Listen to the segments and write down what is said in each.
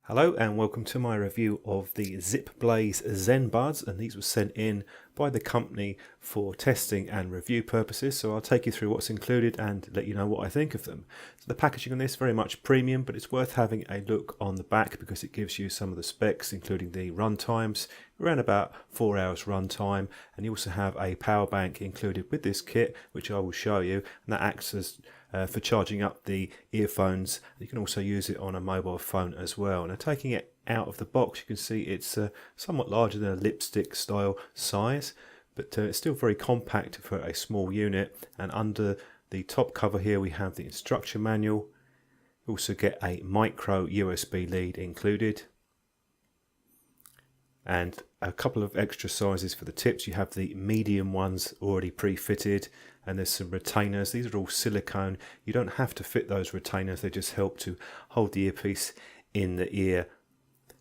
Hello and welcome to my review of the Zip Blaze Zenbuds, and these were sent in by the company for testing and review purposes, so I'll take you through what's included and let you know what I think of them. So the packaging on this very much premium, but it's worth having a look on the back because it gives you some of the specs, including the run times, around about 4 hours run time, and you also have a power bank included with this kit, which I will show you, and that acts as for charging up the earphones. You can also use it on a mobile phone as well. Now, taking it out of the box, you can see it's somewhat larger than a lipstick style size, but it's still very compact for a small unit. And under the top cover here we have the instruction manual. You also get a micro USB lead included, and a couple of extra sizes for the tips. You have the medium ones already pre-fitted, and there's some retainers. These are all silicone. You don't have to fit those retainers, they just help to hold the earpiece in the ear.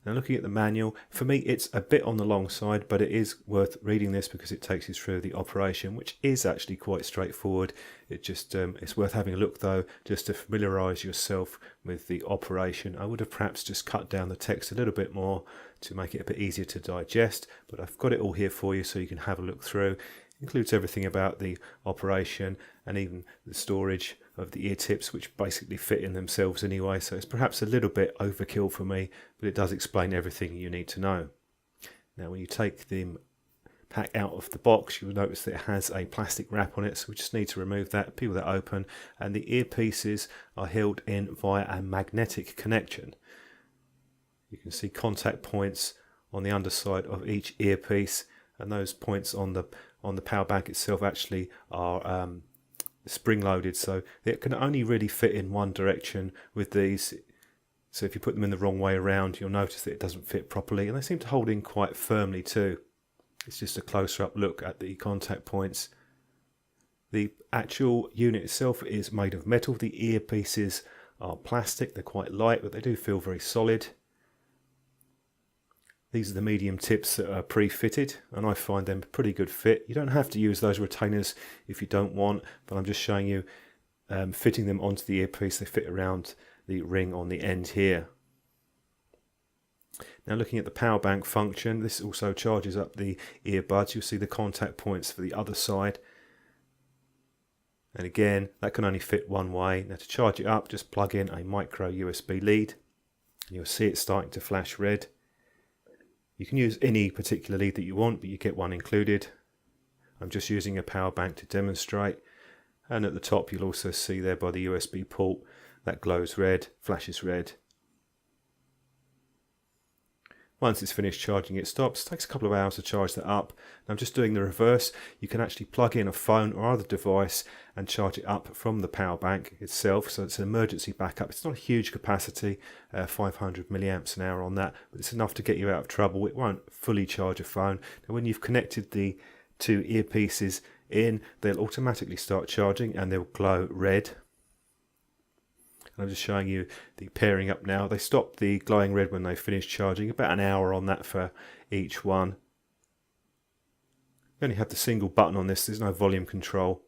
Now, looking at the manual, for me it's a bit on the long side, but it is worth reading this because it takes you through the operation, which is actually quite straightforward. It's worth having a look though, just to familiarise yourself with the operation. I would have perhaps just cut down the text a little bit more to make it a bit easier to digest, but I've got it all here for you so you can have a look through. It includes everything about the operation and even the storage of the ear tips, which basically fit in themselves anyway, so it's perhaps a little bit overkill for me, but it does explain everything you need to know. Now, when you take the pack out of the box, you'll notice that it has a plastic wrap on it, so we just need to remove that, peel that open, and the earpieces are held in via a magnetic connection. You can see contact points on the underside of each earpiece, and those points on the power bank itself actually are spring loaded, so it can only really fit in one direction with these. So if you put them in the wrong way around, you'll notice that it doesn't fit properly, and they seem to hold in quite firmly too. It's just a closer up look at the contact points. The actual unit itself is made of metal. The earpieces are plastic. They're quite light, but they do feel very solid. These are the medium tips that are pre-fitted, and I find them a pretty good fit. You don't have to use those retainers if you don't want, but I'm just showing you fitting them onto the earpiece. They fit around the ring on the end here. Now, looking at the power bank function, this also charges up the earbuds. You'll see the contact points for the other side. And again, that can only fit one way. Now, to charge it up, just plug in a micro USB lead. You'll see it starting to flash red. You can use any particular lead that you want, but you get one included. I'm just using a power bank to demonstrate. And at the top, you'll also see there by the USB port, that glows red, flashes red. Once it's finished charging, it stops. It takes a couple of hours to charge that up. And I'm just doing the reverse. You can actually plug in a phone or other device and charge it up from the power bank itself. So it's an emergency backup. It's not a huge capacity, 500 milliamps an hour on that, but it's enough to get you out of trouble. It won't fully charge a phone. Now, when you've connected the two earpieces in, they'll automatically start charging and they'll glow red. I'm just showing you the pairing up now. They stop the glowing red when they finish charging, about an hour on that for each one. You only have the single button on this, there's no volume control.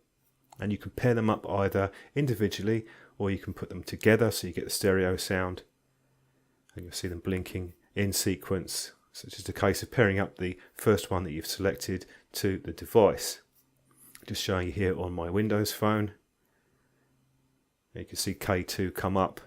And you can pair them up either individually or you can put them together so you get the stereo sound. And you'll see them blinking in sequence. So it's just a case of pairing up the first one that you've selected to the device. Just showing you here on my Windows phone. You can see K2 come up,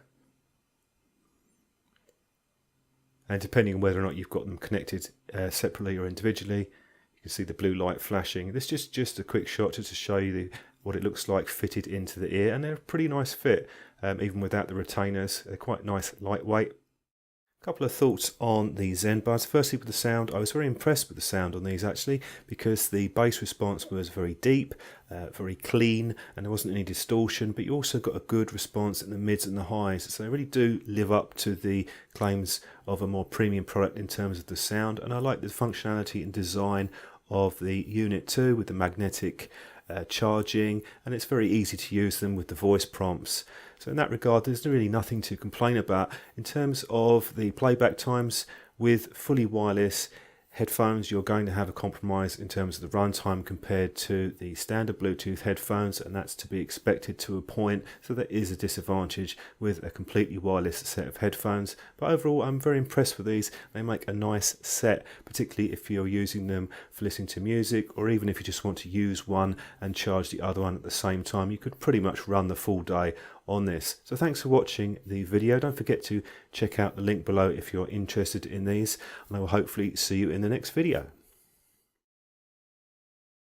and depending on whether or not you've got them connected separately or individually, you can see the blue light flashing. This is just a quick shot just to show you what it looks like fitted into the ear, and they're a pretty nice fit even without the retainers. They're quite nice, lightweight. A couple of thoughts on the Zenbuds. Firstly, with the sound, I was very impressed with the sound on these actually, because the bass response was very deep, very clean, and there wasn't any distortion, but you also got a good response in the mids and the highs, so they really do live up to the claims of a more premium product in terms of the sound. And I like the functionality and design of the unit too, with the magnetic charging, and it's very easy to use them with the voice prompts. So in that regard, there's really nothing to complain about. In terms of the playback times with fully wireless, headphones, you're going to have a compromise in terms of the runtime compared to the standard Bluetooth headphones, and that's to be expected to a point. So there is a disadvantage with a completely wireless set of headphones. But overall, I'm very impressed with these. They make a nice set, particularly if you're using them for listening to music, or even if you just want to use one and charge the other one at the same time. You could pretty much run the full day on this. So thanks for watching the video. Don't forget to check out the link below if you're interested in these, and I will hopefully see you in the next video.